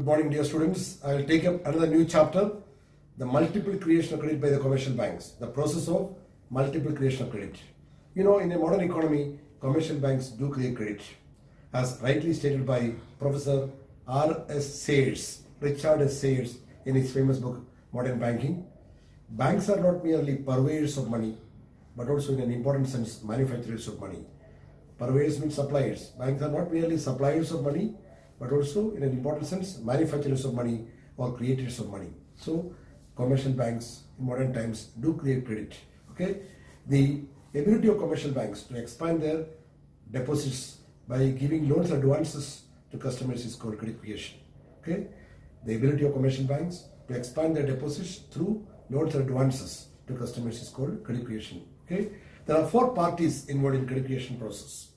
Good morning, dear students. I will take up another new chapter, the multiple creation of credit by the commercial banks, the process of multiple creation of credit. You know, in a modern economy, commercial banks do create credit. As rightly stated by Professor R.S. Sayers, Richard S. Sayers, in his famous book, Modern Banking, banks are not merely purveyors of money, but also in an important sense, manufacturers of money. Purveyors means suppliers. Banks are not merely suppliers of money, but also in an important sense, manufacturers of money or creators of money. So, commercial banks in modern times do create credit. Okay, the ability of commercial banks to expand their deposits by giving loans advances to customers is called credit creation. Okay, the ability of commercial banks to expand their deposits through loans and advances to customers is called credit creation. Okay, there are four parties involved in credit creation process.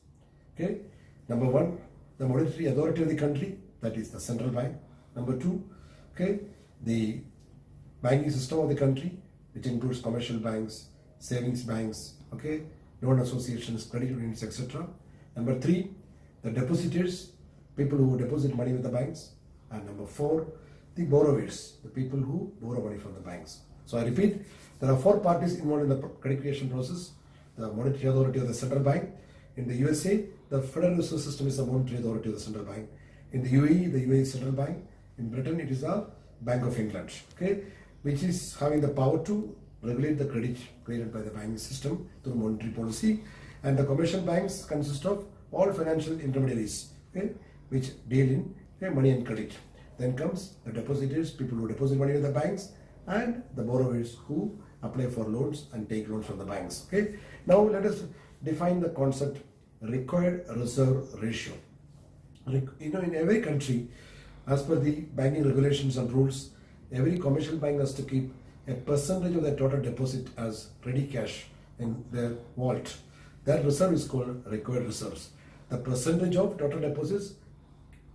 Okay, number one, the monetary authority of the country, that is the central bank. Number two, okay, the banking system of the country, which includes commercial banks, savings banks, okay, loan associations, credit unions, etc. Number three, the depositors, people who deposit money with the banks. And number four, the borrowers, the people who borrow money from the banks. So I repeat, there are four parties involved in the credit creation process. The monetary authority of the central bank. In the USA, the Federal Reserve System is the monetary authority of the central bank. In the UAE, the UAE Central Bank. In Britain, it is the Bank of England, okay, which is having the power to regulate the credit created by the banking system through monetary policy. And the commercial banks consist of all financial intermediaries, okay, which deal in money and credit. Then comes the depositors, people who deposit money with the banks, and the borrowers who apply for loans and take loans from the banks. Okay. Now let us define the concept required reserve ratio. You know, in every country, as per the banking regulations and rules, every commercial bank has to keep a percentage of their total deposit as ready cash in their vault. That reserve is called required reserves. The percentage of total deposits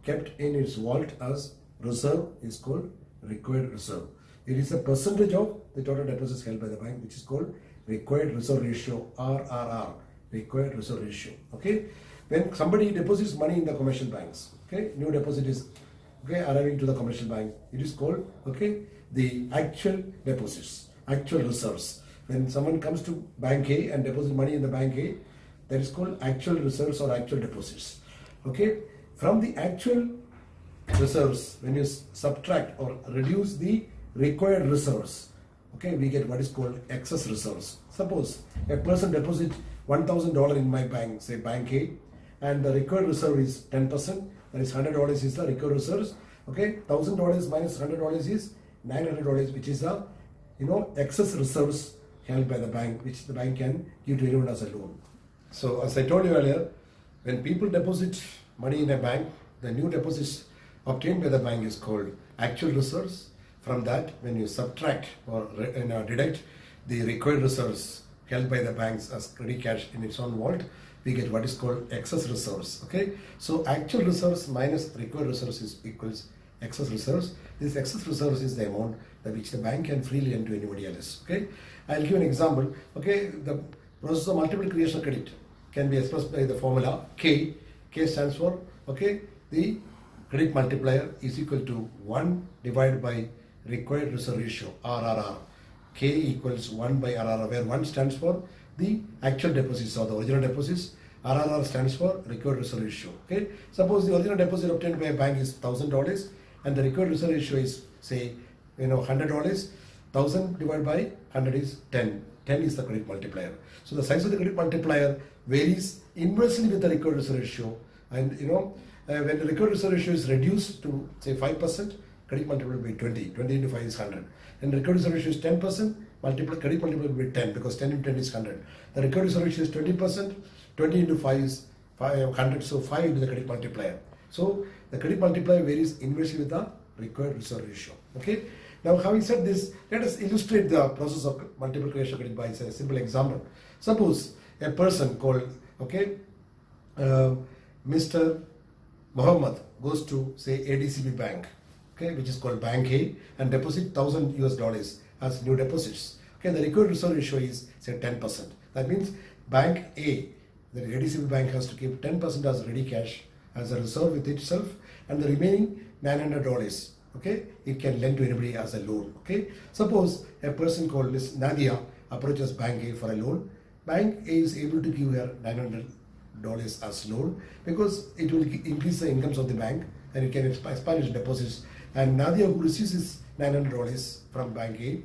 kept in its vault as reserve is called required reserve. It is a percentage of the total deposits held by the bank, which is called required reserve ratio, RRR, required reserve ratio. Okay, when somebody deposits money in the commercial banks, okay, new deposit is arriving to the commercial bank, it is called the actual deposits, actual reserves. When someone comes to bank A and deposits money in the bank A, that is called actual reserves or actual deposits. Okay, from the actual reserves, when you subtract or reduce the required reserves, okay, we get what is called excess reserves. Suppose a person deposits $1,000 in my bank, say bank A, and the required reserve is 10%, that is $100 is the required reserves. Okay, $1,000 minus $100 is $900, which is the excess reserves held by the bank, which the bank can give to anyone as a loan. So as I told you earlier, when people deposit money in a bank, the new deposits obtained by the bank is called actual reserves. From that, when you subtract or deduct the required reserves held by the banks as ready cash in its own vault, we get what is called excess reserves. Okay, so actual reserves minus required reserves is equals excess reserves. This excess reserves is the amount that which the bank can freely lend to anybody else. Okay, I'll give an example. Okay, the process of multiple creation of credit can be expressed by the formula K. K stands for the credit multiplier is equal to 1 divided by required reserve ratio, RRR. K equals 1 by RRR, where 1 stands for the actual deposits or the original deposits. RRR stands for required reserve ratio. Okay, suppose the original deposit obtained by a bank is $1,000 and the required reserve ratio is say $100. 1,000 divided by 100 is 10. 10 is the credit multiplier. So the size of the credit multiplier varies inversely with the required reserve ratio. And when the required reserve ratio is reduced to say 5%, credit multiplier will be 20. 20 into 5 is 100. And the required reserve ratio is 10%, credit multiplier will be 10 because 10 into 10 is 100. The required reserve ratio is 20%, 20 into 5 is 100, so 5 into the credit multiplier. So the credit multiplier varies inversely with the required reserve ratio. Okay. Now having said this, let us illustrate the process of multiple creation of credit by a simple example. Suppose a person called Mr. Muhammad goes to say ADCB Bank, okay, which is called Bank A, and deposit $1,000 as new deposits. Okay, the required reserve ratio is say 10%. That means Bank A, the ADCB Bank has to keep 10% as ready cash as a reserve with itself, and the remaining $900. Okay, it can lend to anybody as a loan. Okay, suppose a person called Miss Nadia approaches Bank A for a loan. Bank A is able to give her $900 as loan because it will increase the incomes of the bank and it can expand its deposits. And Nadia, who receives this $900 from Bank A,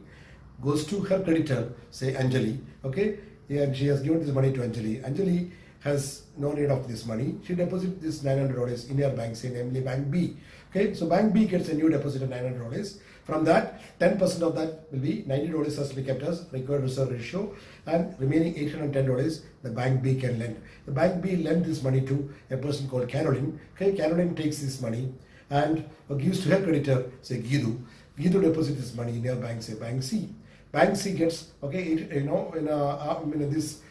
goes to her creditor, say Anjali, okay, and she has given this money to Anjali. Anjali has no need of this money. She deposits this $900 in her bank, say namely Bank B. Okay, so Bank B gets a new deposit of $900. From that, 10% of that will be $90 has to be kept as required reserve ratio, and remaining $810 the Bank B can lend. The Bank B lend this money to a person called Caroline. Okay, Caroline takes this money and gives to her creditor, say Gidu. Gidu deposits this money in her bank, say Bank C. Bank C gets this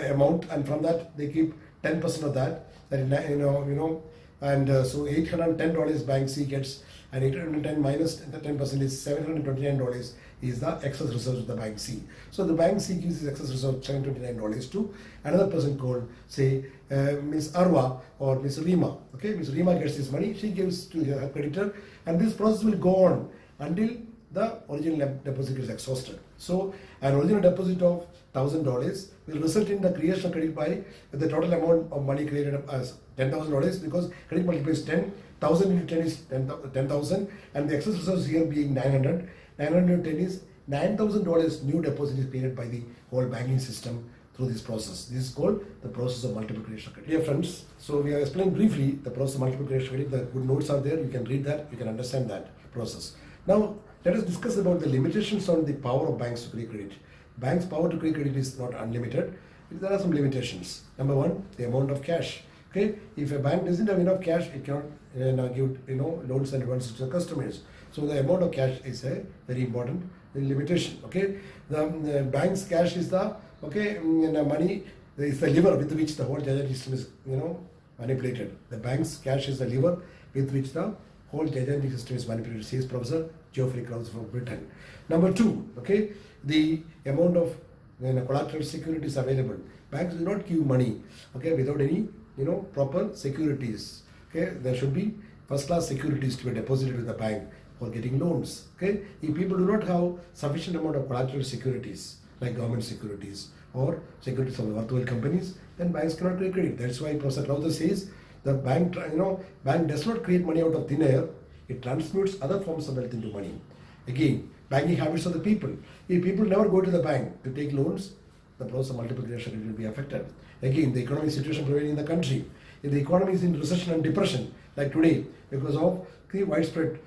amount, and from that they keep 10% of that. So $810 Bank C gets, and 810 minus the 10% is $729 is the excess reserves of the Bank C. So the Bank C gives this excess reserve $729 to another person called, say, Miss Arwa or Miss Rima. Okay, Miss Rima gets this money, she gives to her creditor, and this process will go on until the original deposit is exhausted. So an original deposit of $1,000 will result in the creation of credit by the total amount of money created as $10,000, because credit multiplies 10. 1,000 into 10 is 10,000, and the excess reserves here being 900. 910 is $9,000 new deposit is created by the whole banking system through this process. This is called the process of multiple creation of credit. Dear friends, so we have explained briefly the process of multiple creation of credit. The good notes are there. You can read that. You can understand that process. Now, let us discuss about the limitations on the power of banks to create credit. Banks' power to create credit is not unlimited. There are some limitations. Number one, the amount of cash. Okay, if a bank doesn't have enough cash, it cannot give loans and advances to the customers. So the amount of cash is a very important limitation. Okay, the bank's cash is the money is the lever with which the whole judicial system is manipulated. The bank's cash is the lever with which the whole judicial system is manipulated, says Professor Geoffrey Krauss from Britain. Number two, okay, the amount of collateral securities available. Banks do not give money, okay, without any proper securities. Okay, there should be first-class securities to be deposited with the bank for getting loans. Okay, if people do not have sufficient amount of collateral securities like government securities or securities of virtual companies, then banks cannot create credit. That's why Professor Krauss says the bank does not create money out of thin air. It transmutes other forms of wealth into money. Again, banking habits of the people. If people never go to the bank to take loans, the process of multiple creation will be affected. Again, the economic situation prevailing in the country. If the economy is in recession and depression, like today, because of the widespread,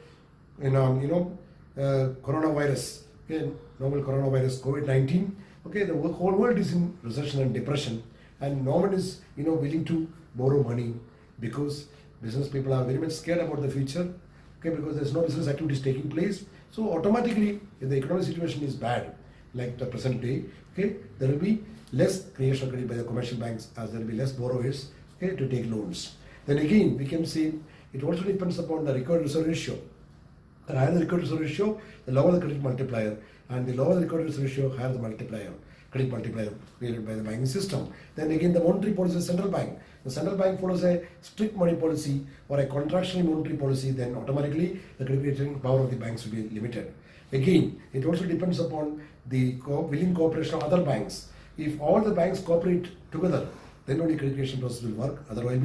coronavirus, okay, novel coronavirus, COVID-19, okay, the whole world is in recession and depression, and no one is, willing to borrow money because business people are very much scared about the future, okay, because there's no business activities taking place. So automatically, if the economic situation is bad, like the present day, okay, there will be less creation of credit by the commercial banks, as there will be less borrowers, okay, to take loans. Then again, we can see it also depends upon the required reserve ratio. The higher the required reserve ratio, the lower the credit multiplier, and the lower the required reserve ratio, higher the multiplier, credit multiplier created by the banking system. Then again, the monetary policy of the central bank. The central bank follows a strict money policy or a contractionary monetary policy, then automatically the credit creating power of the banks will be limited. Again, it also depends upon the willing cooperation of other banks. If all the banks cooperate together, then only credit creation process will work. Otherwise,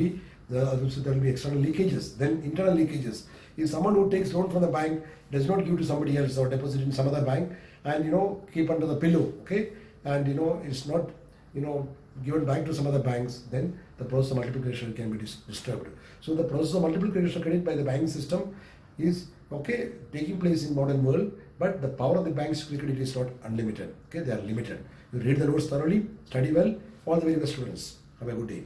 there will be external leakages, then internal leakages. If someone who takes loan from the bank does not give to somebody else or deposit in some other bank and keep under the pillow, okay, and it's not given back to some other banks, then the process of multiple creation can be disturbed. So the process of multiple creation of credit by the banking system is taking place in modern world, but the power of the bank's credit is not unlimited. Okay, they are limited. You read the notes thoroughly, study well. All the very best students. Have a good day.